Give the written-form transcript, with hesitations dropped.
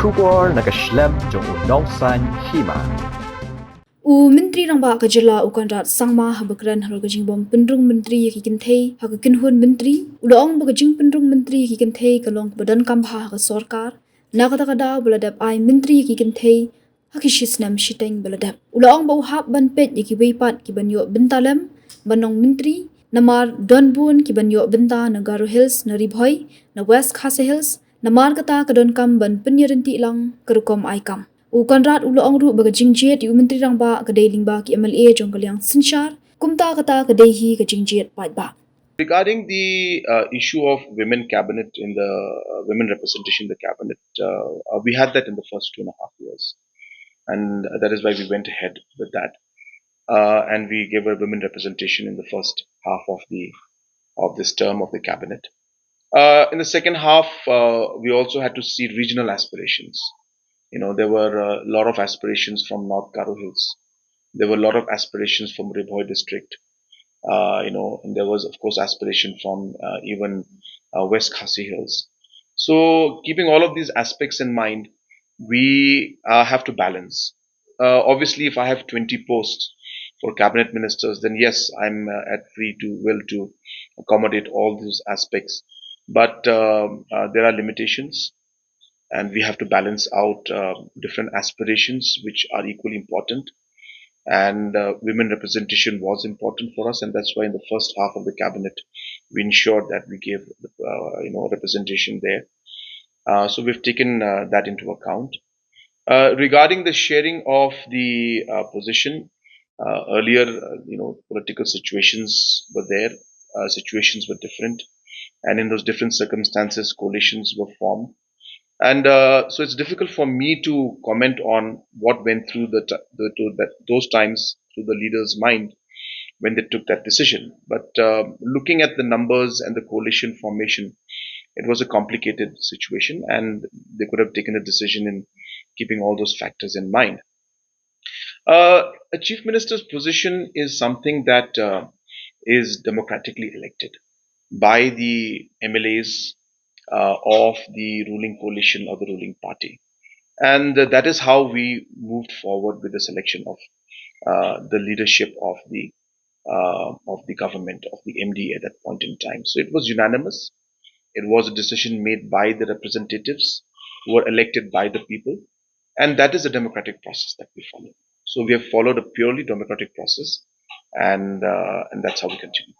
Shubor nakaslem jong unong san Hima. Myntri rang ba kajela Conrad sangma habakran harga Jingpynrung Myntri ki Kynthei haga kinhun Myntri ulong ba Jingpynrung Myntri ki Kynthei kalong Donkam haga sarkar nakata kada buladap ai Myntri ki Kynthei haki shisnam shiteng buladap ulong ba hab ban pet ki Kiwei ki banyo Bynta lem banong Myntri namar donbun ki banyo Bynta na Garo Hills na Ribhoi na West Khase Hills namar kata ka Donkam ban penyeranti lang kerukom aikam Conrad ulong ru baga jingjet Myntri rang ba kadai lingba ki MLA jong kalyang sinshar kumta kata kadai hi ka jingjet pat ba. Regarding the issue of women cabinet in the women representation in the cabinet, we had that in the first 2.5 years, and that is why we went ahead with that, and we gave a women representation in the first half of this term of the cabinet. In the second half, we also had to see regional aspirations. There were a lot of aspirations from North Garo Hills. There were a lot of aspirations from Ribhoi district. And there was, of course, aspiration from even West Khasi Hills. So, keeping all of these aspects in mind, we have to balance. Obviously, if I have 20 posts for cabinet ministers, then yes, I'm at free to will to accommodate all these aspects. But there are limitations, and we have to balance out different aspirations which are equally important. And women representation was important for us, and that's why in the first half of the cabinet we ensured that we gave representation there. So we've taken that into account. Regarding the sharing of the position, earlier, political situations were there, situations were different, and in those different circumstances, coalitions were formed. And so it's difficult for me to comment on what went through those times through the leader's mind when they took that decision. But looking at the numbers and the coalition formation, it was a complicated situation, and they could have taken a decision in keeping all those factors in mind. A chief minister's position is something that is democratically elected by the MLAs of the ruling coalition or the ruling party. And that is how we moved forward with the selection of the leadership of the government, of the MD at that point in time. So it was unanimous. It was a decision made by the representatives who were elected by the people, and that is a democratic process that we follow. So we have followed a purely democratic process, and that's how we continue.